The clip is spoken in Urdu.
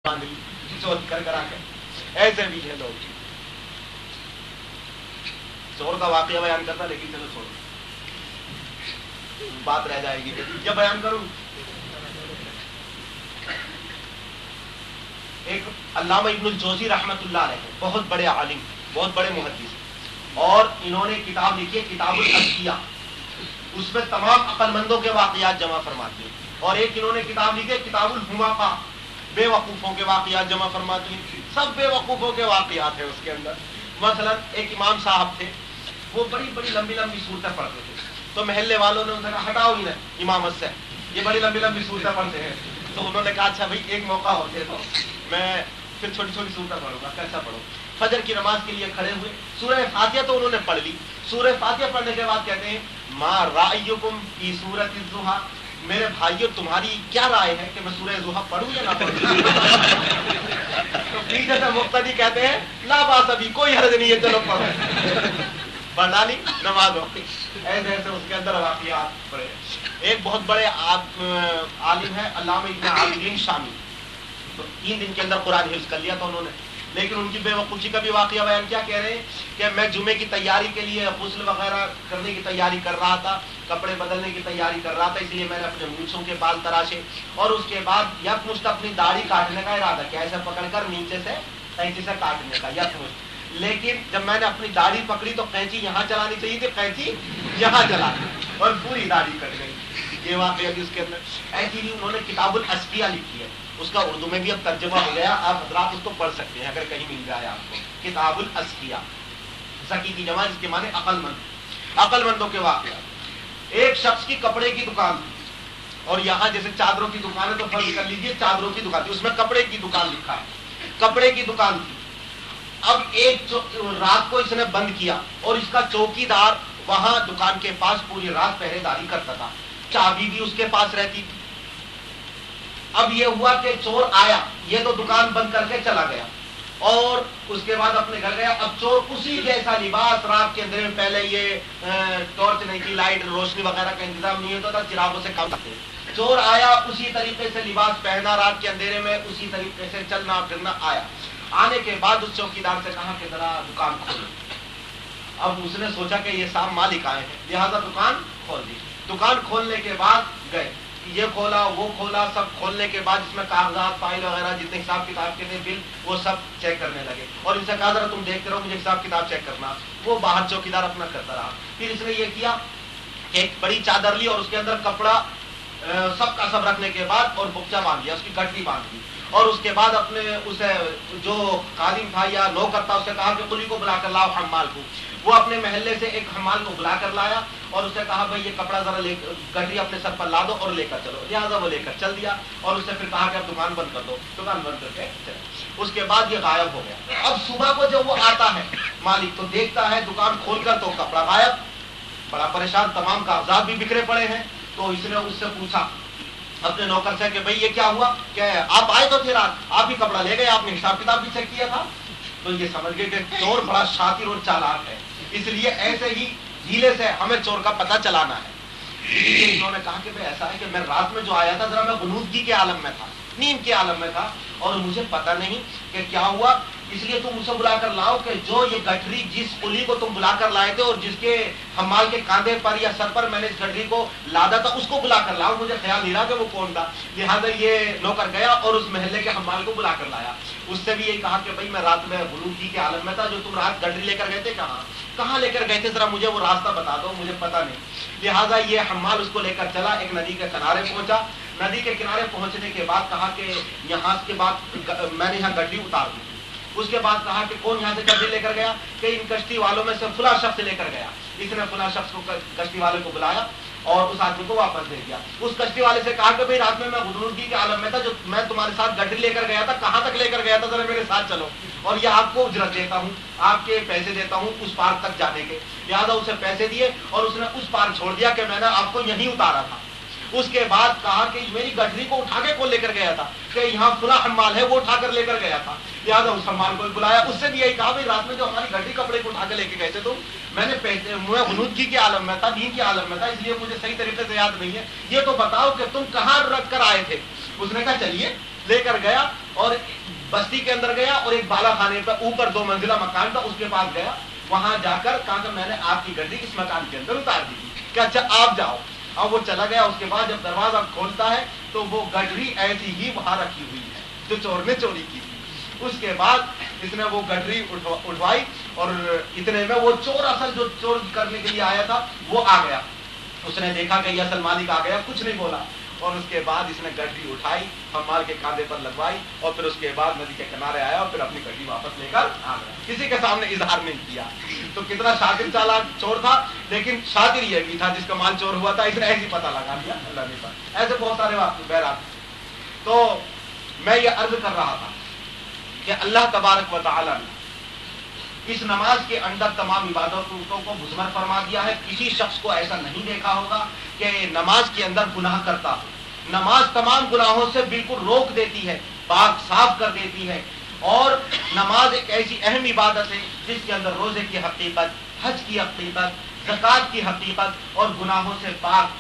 چور کر کرا کے ایسے بھی ہے لوگ. چور کا واقعہ بیان کرتا لیکن چلو چھوڑو, بات رہ جائے گی. کیا بیان کروں؟ ایک علامہ ابن الجوزی رحمت اللہ علیہ بہت بڑے عالم, بہت بڑے محدث, اور انہوں نے کتاب لکھی ہے کتاب الاذکیاء. اس میں تمام عقل مندوں کے واقعات جمع فرماتے ہیں. اور ایک انہوں نے کتاب لکھی ہے کتاب الحمقاء, بے وقوفوں کے واقعات جمع فرماتے ہیں. سب بے وقوفوں کے واقعات ہیں اس کے اندر. مثلا ایک امام صاحب تھے, وہ بڑی بڑی لمبی لمبی صورتیں پڑھتے تھے, تو محلے والوں نے ان سے کہا ہٹاؤ انہیں امامت سے, یہ بڑی لمبی لمبی صورتیں پڑھتے ہیں. تو انہوں نے کہا اچھا بھائی ایک موقع ہوتے تو میں پھر چھوٹی چھوٹی صورتیں پڑھوں گا. کیسا پڑھو؟ فجر کی نماز کے لیے کھڑے ہوئے, سورہ فاتحہ تو انہوں نے پڑھ لی. سورہ فاتحہ پڑھنے کے بعد کہتے ہیں ما رأیکم فی سورۃ الضحیٰ, میرے بھائیو تمہاری کیا رائے ہے کہ میں سورہ ضحیٰ پڑھوں یا نہ پڑھوں؟ تو پیچھے سے مقتدی کہتے ہیں لا باس ابھی, کوئی حرج نہیں ہے, چلو پڑھو. پڑھ ڈالی, نماز ہو گئی. ایسے ایسے اس کے اندر واقعات پڑے. ایک بہت بڑے عالم ہے علامہ ابن عابدین شامی, تو 3 دن کے اندر قرآن حفظ کر لیا تھا انہوں نے. لیکن ان کی بے وقوفی کا بھی واقعہ بیان کیا. کہہ رہے ہیں کہ میں جمعے کی تیاری کے لیے غسل وغیرہ کرنے کی تیاری کر رہا تھا, کپڑے بدلنے کی تیاری کر رہا تھا, اس لیے میں نے اپنے مونچھوں کے بال تراشے, اور اس کے بعد یکمشت اپنی داڑھی کاٹنے کا ارادہ کیا, ایسے پکڑ کر نیچے سے قینچی سے کاٹنے کا یکمشت. لیکن جب میں نے اپنی داڑھی پکڑی تو قینچی یہاں چلانی چاہیے تھی, قینچی یہاں چلانی, اور پوری داڑھی کٹ گئی. یہ واقعہ بھی اس کے اندر. ایسی ہی انہوں نے کتاب الاذکیاء لکھی ہے, اس کا اردو میں بھی اب ترجمہ ہو گیا, آپ حضرات اس کو پڑھ سکتے ہیں اگر کہیں مل جائے آپ کو. کتاب الاذکیاء, ذکی کی جمع جس کے معنی عقل مند, عقل مندوں کے واقعات. ایک شخص کی کپڑے کی دکان تھی, اور یہاں جیسے چادروں کی دکان ہے تو فرض کر لیجیے چادروں کی دکان تھی, اس میں کپڑے کی دکان لکھا ہے, کپڑے کی دکان تھی. اب ایک رات کو اس نے بند کیا, اور اس کا چوکی دار وہاں دکان کے پاس پوری رات پہرے داری کرتا تھا, چابی بھی اس کے پاس رہتی تھی. اب یہ ہوا کہ چور آیا, یہ تو دکان بند کر کے چلا گیا, اور اس کے بعد اپنے گھر گیا. اب چور اسی جیسا لباس, رات کے اندر میں پہلے یہ ٹارچ نہیں تھی, لائٹ روشنی وغیرہ کا انتظام نہیں ہوتا تھا, چراغوں سے کام کرتے. چور آیا, اسی طریقے سے لباس پہنا, رات کے اندھیرے میں اسی طریقے سے چلنا پھرنا آیا. آنے کے بعد اس چوکیدار سے کہا کہ ذرا دکان کھولو. اب اس نے سوچا کہ یہ صاحب مالک آئے ہیں, لہٰذا دکان کھول دی. دکان کھولنے کے بعد گئے, یہ کھولا وہ کھولا, سب کھولنے کے بعد اس میں کاغذات فائل وغیرہ جتنے حساب کتاب کے تھے بل وہ سب چیک کرنے لگے, اور ان سے کہا ذرا تم دیکھتے رہو, مجھے حساب کتاب چیک کرنا. وہ باہر چوکیدار اپنا کرتا رہا. پھر اس نے یہ کیا کہ ایک بڑی چادر لی, اور اس کے اندر کپڑا سب کا سب رکھنے کے بعد اور بکچا باندھ دیا, اس کی گٹھی باندھ دی. اور اس کے بعد اپنے اسے جو خادم تھا یا نوکر تھا, اس سے کہا کہ قلی کو بلا کر لاؤ حمال کو. وہ اپنے محلے سے ایک حمال کو بلا کر لایا, اور اس سے کہا بھائی یہ کپڑا ذرا گٹھی اپنے سر پر لا دو اور لے کر چلو. لہٰذا وہ لے کر چل دیا, اور اس سے پھر کہا کہ اب دکان بند کر دو. دکان بند کر کے چلے. اس کے بعد یہ غائب ہو گیا. اب صبح کو جب وہ آتا ہے مالک, تو دیکھتا ہے دکان کھول کر تو کپڑا غائب, بڑا پریشان, تمام کاغذات بھی بکھرے پڑے ہیں. تو اس نے اس سے پوچھا اپنے نوکر سے کہ بھائی یہ کیا ہوا, کہ آپ آئے تو تھے رات, آپ بھی کپڑا لے گئے, آپ نے حساب کتاب بھی چیک کیا تھا. تو یہ سمجھ گئے کہ چور بڑا شاطر اور چالاک ہے, اس لیے ایسے ہی ڈھیلے سے ہمیں چور کا پتہ چلانا ہے. انہوں نے کہا کہ بھائی ایسا ہے کہ میں رات میں جو آیا تھا ذرا میں غنودگی کے عالم میں تھا, نیند کے عالم میں تھا, اور مجھے پتہ نہیں کہ کیا ہوا, اس لیے تم اسے بلا کر لاؤ کہ جو یہ گٹھری جس قلی کو تم بلا کر لائے تھے اور جس کے حمال کے کاندھے پر یا سر پر میں نے اس گٹھری کو لادا تھا, اس کو بلا کر لاؤ. مجھے خیال نہیں رہا کہ وہ کون تھا. لہٰذا یہ نوکر گیا اور اس محلے کے حمال کو بلا کر لایا. اس سے بھی یہی کہا کہ بھائی میں رات میں غنودگی کے عالم میں تھا, جو تم رات گٹھری لے کر گئے تھے کہاں لے کر گئے تھے, ذرا مجھے وہ راستہ بتا دو, مجھے پتہ نہیں. لہٰذا یہ حمال اس کو لے کر چلا, ایک ندی کے کنارے پہنچا. ندی کے کنارے پہنچنے کے بعد کہا کہ یہاں کے بعد میں نے یہاں گٹھری اتار دی. اس کے بعد کہا کہ کون یہاں سے گٹھری لے کر گیا, کہ ان کشتی والوں میں سے فلاں شخص لے کر گیا. اس نے فلاں شخص کو کشتی والے کو بلایا اور اس آدمی کو واپس دے دیا. اس کشتی والے سے کہا کہ بھائی رات میں غنودگی کے عالم میں تھا, جو میں تمہارے ساتھ گٹھری لے کر گیا تھا, کہاں تک لے کر گیا تھا, ذرا میرے ساتھ چلو, اور یہ آپ کو اجرت دیتا ہوں, آپ کے پیسے دیتا ہوں اس پار تک جانے کے. لہٰذا اسے پیسے دیے اور اس نے اس پار چھوڑ دیا کہ میں نے آپ کو یہیں اتارا تھا. اس کے بعد کہا کہ میری گٹھری کو اٹھا کے کون لے کر گیا تھا, کہ یہاں فلاں حمال ہے وہ اٹھا کر لے کر گیا تھا. لہٰذا اس حمال کو بلایا, اس سے بھی یہی کہا بھائی رات میں جو ہماری گٹھری کپڑے کو اٹھا کے لے کے گئے تھے تم, میں نے پیسے, میں غنودگی کے عالم میں تھا, نیند کے عالم میں تھا, اس لیے مجھے صحیح طریقے سے یاد نہیں ہے, یہ تو بتاؤ کہ تم کہاں رکھ کر آئے تھے. اس نے کہا چلیے, لے کر گیا, اور بستی کے اندر گیا اور ایک بالا خانے پر اوپر 2 منزلہ مکان تھا، اس کے پاس گیا، وہاں جا کر کہا کہ میں نے آپ کی گڈی اس مکان کے اندر اتار دی کہ اچھا آپ جاؤ. اب وہ چلا گیا. اس کے بعد جب دروازہ کھولتا ہے تو وہ گڈری ایسی ہی وہاں رکھی ہوئی ہے جو چور نے چوری کی تھی. اس کے بعد اس نے وہ گڈری اٹھوائی اور اتنے میں وہ چور اصل جو چور کرنے کے لیے آیا تھا وہ آ گیا. اس نے دیکھا کہ یہ اصل مالک آ گیا، کچھ نہیں بولا، اور اس کے بعد اس نے گڈری اٹھائی، حمال کے کاندھے پر لگوائی اور پھر اس کے بعد ندی کے کنارے آیا اور پھر اپنی گڈی واپس لے کر آ گیا. کسی کے سامنے اظہار نہیں کیا. تو کتنا شاطر چالاک چور تھا، لیکن شاطر یہ بھی تھا جس کا مال چور ہوا تھا اس نے ایسے پتہ لگا دیا اللہ نے. ایسے بہت سارے واقع بہرحال. تو میں یہ عرض کر رہا تھا کہ اللہ تبارک و تعالی نے اس نماز کے اندر تمام عبادتوں کو مضمر فرما دیا ہے. کسی شخص کو ایسا نہیں دیکھا ہوگا کہ نماز کے اندر گناہ کرتا ہو. نماز تمام گناہوں سے بالکل روک دیتی ہے، پاک صاف کر دیتی ہے. اور نماز ایک ایسی اہم عبادت ہے جس کے اندر روزے کی حقیقت، حج کی حقیقت، زکوٰۃ کی حقیقت اور گناہوں سے پاک